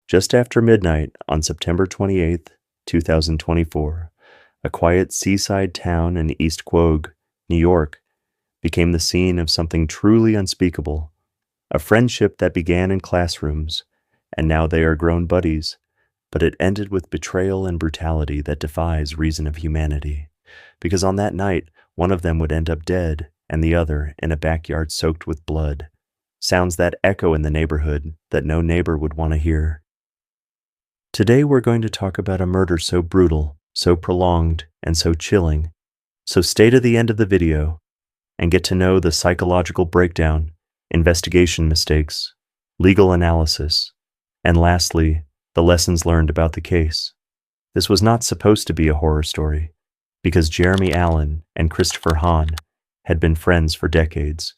Just after midnight on September 28th, 2024, a quiet seaside town in East Quogue, New York, became the scene of something truly unspeakable, a friendship that began in classrooms, and now they are grown buddies, but it ended with betrayal and brutality that defies reason of humanity, because on that night, one of them would end up dead, and the other in a backyard soaked with blood, sounds that echo in the neighborhood that no neighbor would want to hear. Today we're going to talk about a murder so brutal, so prolonged, and so chilling. So stay to the end of the video and get to know the psychological breakdown, investigation mistakes, legal analysis, and lastly, the lessons learned about the case. This was not supposed to be a horror story, because Jeremy Allen and Christopher Hahn had been friends for decades,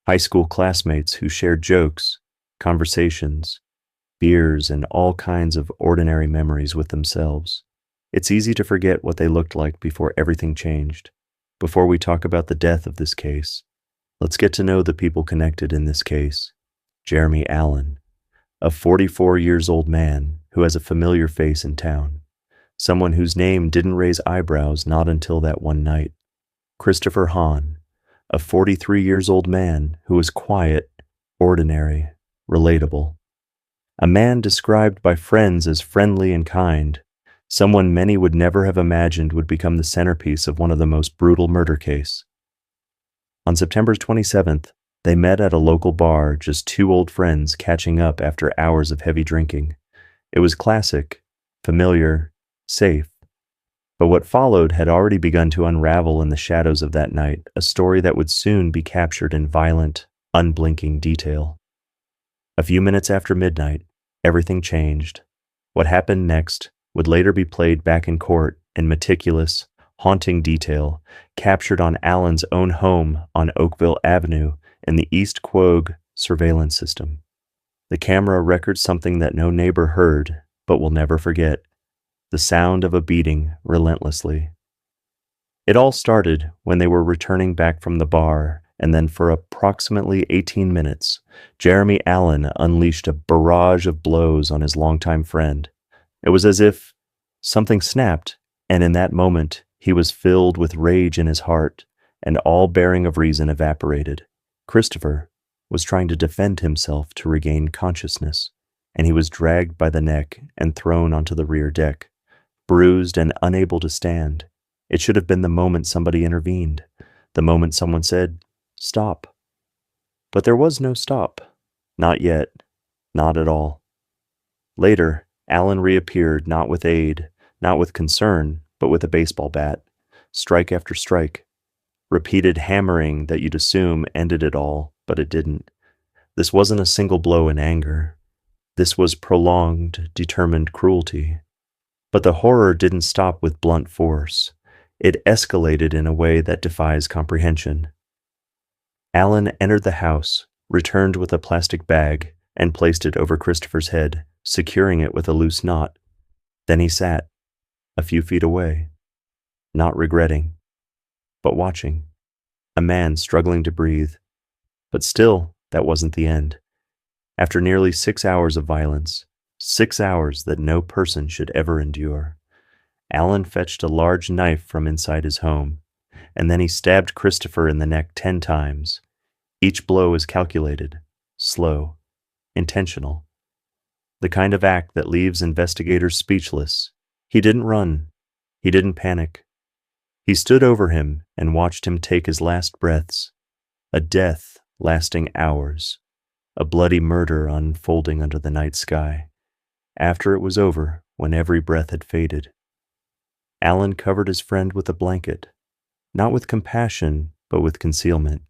high school classmates who shared jokes, conversations, beers, and all kinds of ordinary memories with themselves. It's easy to forget what they looked like before everything changed. Before we talk about the death of this case, let's get to know the people connected in this case. Jeremy Allen, a 44-year-old man who has a familiar face in town, someone whose name didn't raise eyebrows not until that one night. Christopher Hahn, a 43-year-old man who was quiet, ordinary, relatable. A man described by friends as friendly and kind, someone many would never have imagined would become the centerpiece of one of the most brutal murder cases. On September 27th, they met at a local bar, just two old friends catching up after hours of heavy drinking. It was classic, familiar, safe. But what followed had already begun to unravel in the shadows of that night, a story that would soon be captured in violent, unblinking detail. A few minutes after midnight, everything changed. What happened next would later be played back in court in meticulous, haunting detail, captured on Allen's own home on Oakville Avenue in the East Quogue surveillance system. The camera records something that no neighbor heard, but will never forget: the sound of a beating relentlessly. It all started when they were returning back from the bar, and then for approximately 18 minutes, Jeremy Allen unleashed a barrage of blows on his longtime friend. It was as if something snapped, and in that moment, he was filled with rage in his heart, and all bearing of reason evaporated. Christopher was trying to defend himself to regain consciousness, and he was dragged by the neck and thrown onto the rear deck, bruised and unable to stand. It should have been the moment somebody intervened, the moment someone said, "Stop." But there was no stop. Not yet. Not at all. Later, Allen reappeared, not with aid, not with concern, but with a baseball bat, strike after strike. Repeated hammering that you'd assume ended it all, but it didn't. This wasn't a single blow in anger. This was prolonged, determined cruelty. But the horror didn't stop with blunt force. It escalated in a way that defies comprehension. Allen entered the house, returned with a plastic bag, and placed it over Christopher's head, securing it with a loose knot. Then he sat, a few feet away, not regretting, but watching, a man struggling to breathe. But still, that wasn't the end. After nearly 6 hours of violence, 6 hours that no person should ever endure, Allen fetched a large knife from inside his home, and then he stabbed Christopher in the neck 10 times. Each blow is calculated, slow, intentional. The kind of act that leaves investigators speechless. He didn't run. He didn't panic. He stood over him and watched him take his last breaths, a death lasting hours, a bloody murder unfolding under the night sky. After it was over, when every breath had faded, Allen covered his friend with a blanket, not with compassion, but with concealment.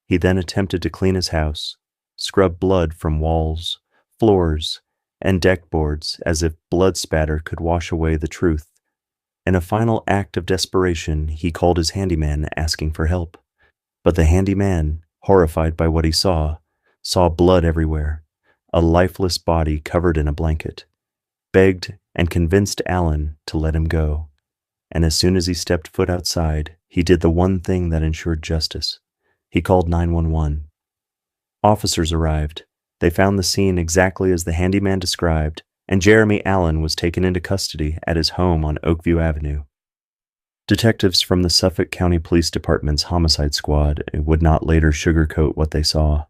He then attempted to clean his house, scrub blood from walls, floors, and deck boards as if blood spatter could wash away the truth. In a final act of desperation, he called his handyman asking for help. But the handyman, horrified by what he saw blood everywhere, a lifeless body covered in a blanket, begged and convinced Allen to let him go. And as soon as he stepped foot outside, he did the one thing that ensured justice. He called 911. Officers arrived. They found the scene exactly as the handyman described, and Jeremy Allen was taken into custody at his home on Oakview Avenue. Detectives from the Suffolk County Police Department's Homicide Squad would not later sugarcoat what they saw,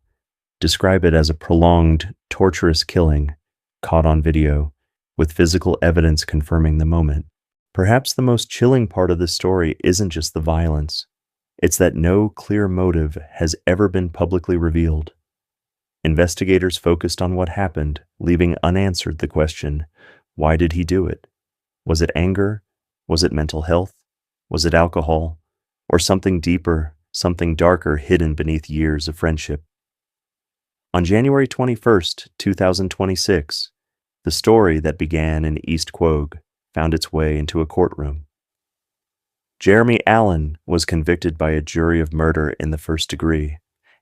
describe it as a prolonged, torturous killing caught on video, with physical evidence confirming the moment. Perhaps the most chilling part of this story isn't just the violence. It's that no clear motive has ever been publicly revealed. Investigators focused on what happened, leaving unanswered the question, why did he do it? Was it anger? Was it mental health? Was it alcohol? Or something deeper, something darker hidden beneath years of friendship? On January 21st, 2026, the story that began in East Quogue found its way into a courtroom. Jeremy Allen was convicted by a jury of murder in the first degree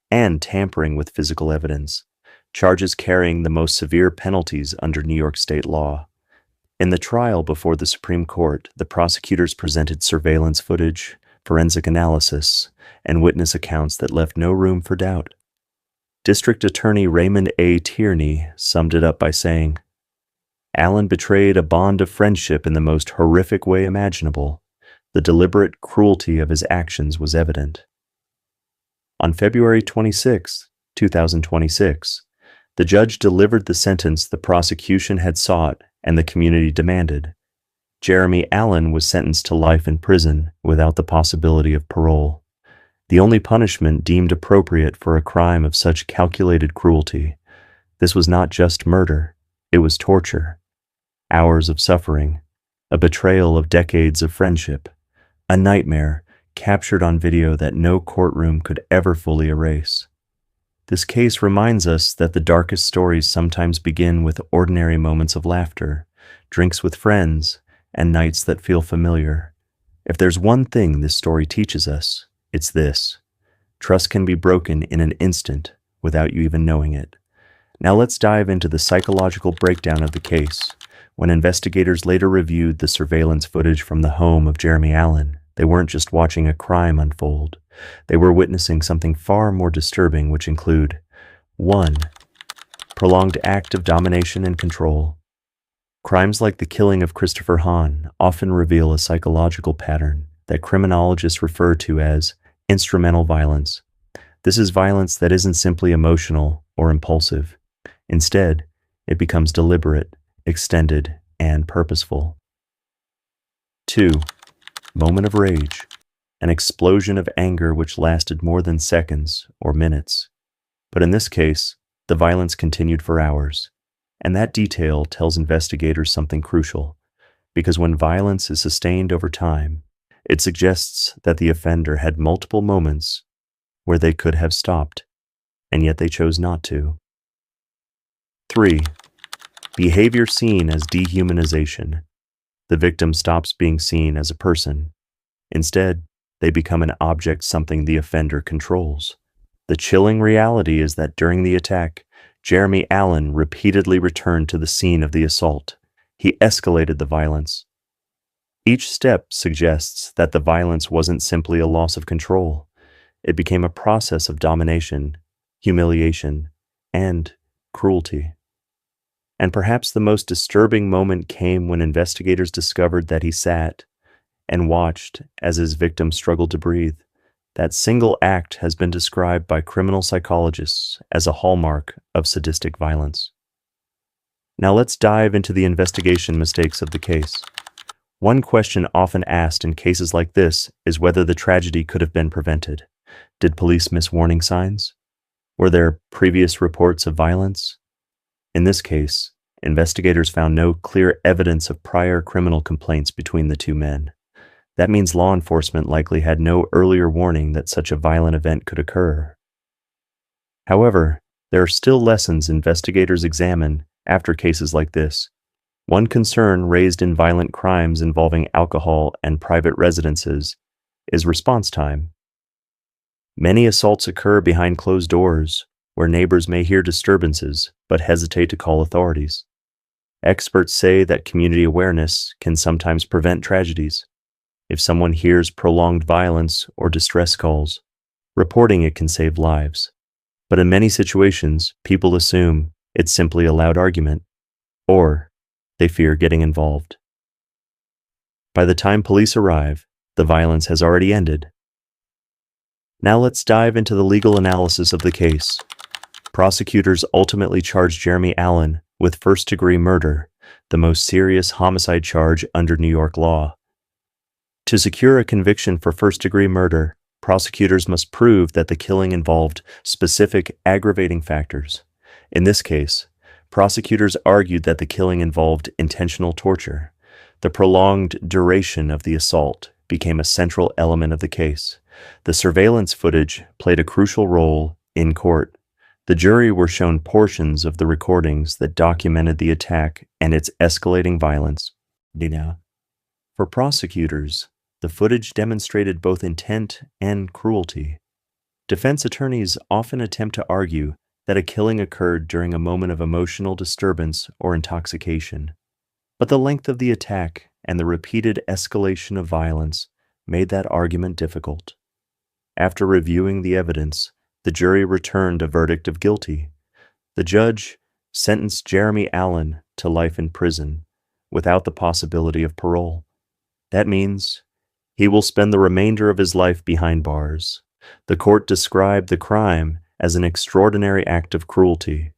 and tampering with physical evidence, charges carrying the most severe penalties under New York state law. In the trial before the Supreme Court, the prosecutors presented surveillance footage, forensic analysis, and witness accounts that left no room for doubt. District Attorney Raymond A. Tierney summed it up by saying, "Allen betrayed a bond of friendship in the most horrific way imaginable. The deliberate cruelty of his actions was evident." On February 26, 2026, the judge delivered the sentence the prosecution had sought and the community demanded. Jeremy Allen was sentenced to life in prison without the possibility of parole, the only punishment deemed appropriate for a crime of such calculated cruelty. This was not just murder, it was torture, hours of suffering, a betrayal of decades of friendship, a nightmare captured on video that no courtroom could ever fully erase. This case reminds us that the darkest stories sometimes begin with ordinary moments of laughter, drinks with friends, and nights that feel familiar. If there's one thing this story teaches us, it's this: trust can be broken in an instant without you even knowing it. Now let's dive into the psychological breakdown of the case. When investigators later reviewed the surveillance footage from the home of Jeremy Allen, they weren't just watching a crime unfold. They were witnessing something far more disturbing, which include 1. Prolonged act of domination and control. Crimes like the killing of Christopher Hahn often reveal a psychological pattern that criminologists refer to as instrumental violence. This is violence that isn't simply emotional or impulsive. Instead, it becomes deliberate, extended, and purposeful. 2. Moment of rage. An explosion of anger which lasted more than seconds or minutes. But in this case, the violence continued for hours. And that detail tells investigators something crucial, because when violence is sustained over time, it suggests that the offender had multiple moments where they could have stopped, and yet they chose not to. 3. Behavior seen as dehumanization. The victim stops being seen as a person. Instead, they become an object, something the offender controls. The chilling reality is that during the attack, Jeremy Allen repeatedly returned to the scene of the assault. He escalated the violence. Each step suggests that the violence wasn't simply a loss of control. It became a process of domination, humiliation, and cruelty. And perhaps the most disturbing moment came when investigators discovered that he sat and watched as his victim struggled to breathe. That single act has been described by criminal psychologists as a hallmark of sadistic violence. Now let's dive into the investigation mistakes of the case. One question often asked in cases like this is whether the tragedy could have been prevented. Did police miss warning signs? Were there previous reports of violence? In this case, investigators found no clear evidence of prior criminal complaints between the two men. That means law enforcement likely had no earlier warning that such a violent event could occur. However, there are still lessons investigators examine after cases like this. One concern raised in violent crimes involving alcohol and private residences is response time. Many assaults occur behind closed doors, where neighbors may hear disturbances but hesitate to call authorities. Experts say that community awareness can sometimes prevent tragedies. If someone hears prolonged violence or distress calls, reporting it can save lives. But in many situations, people assume it's simply a loud argument, or they fear getting involved. By the time police arrive, the violence has already ended. Now let's dive into the legal analysis of the case. Prosecutors ultimately charged Jeremy Allen with first-degree murder, the most serious homicide charge under New York law. To secure a conviction for first-degree murder, prosecutors must prove that the killing involved specific aggravating factors. In this case, prosecutors argued that the killing involved intentional torture. The prolonged duration of the assault became a central element of the case. The surveillance footage played a crucial role in court. The jury were shown portions of the recordings that documented the attack and its escalating violence. For prosecutors, the footage demonstrated both intent and cruelty. Defense attorneys often attempt to argue that a killing occurred during a moment of emotional disturbance or intoxication. But the length of the attack and the repeated escalation of violence made that argument difficult. After reviewing the evidence, the jury returned a verdict of guilty. The judge sentenced Jeremy Allen to life in prison without the possibility of parole. That means he will spend the remainder of his life behind bars. The court described the crime as an extraordinary act of cruelty.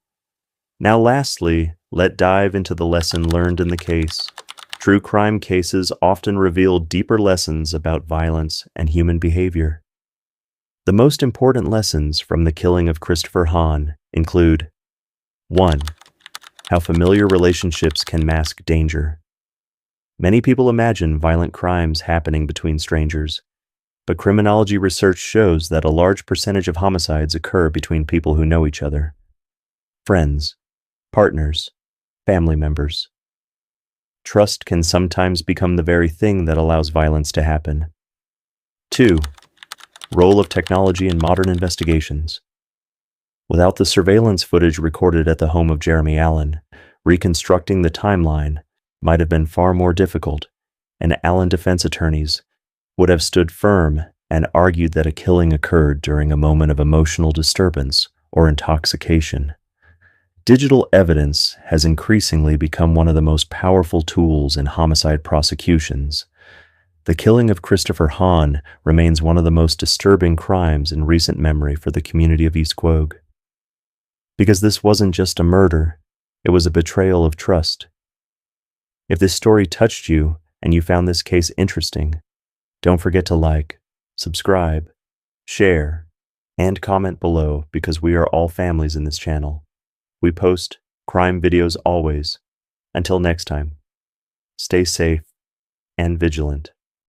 Now lastly, let's dive into the lesson learned in the case. True crime cases often reveal deeper lessons about violence and human behavior. The most important lessons from the killing of Christopher Hahn include 1. How familiar relationships can mask danger. Many people imagine violent crimes happening between strangers, but criminology research shows that a large percentage of homicides occur between people who know each other. Friends, partners, family members. Trust can sometimes become the very thing that allows violence to happen. 2. Role of technology in modern investigations. Without the surveillance footage recorded at the home of Jeremy Allen, reconstructing the timeline might have been far more difficult, and Allen defense attorneys would have stood firm and argued that a killing occurred during a moment of emotional disturbance or intoxication. Digital evidence has increasingly become one of the most powerful tools in homicide prosecutions. The killing of Christopher Hahn remains one of the most disturbing crimes in recent memory for the community of East Quogue. Because this wasn't just a murder, it was a betrayal of trust. If this story touched you and you found this case interesting, don't forget to like, subscribe, share, and comment below because we are all families in this channel. We post crime videos always. Until next time, stay safe and vigilant.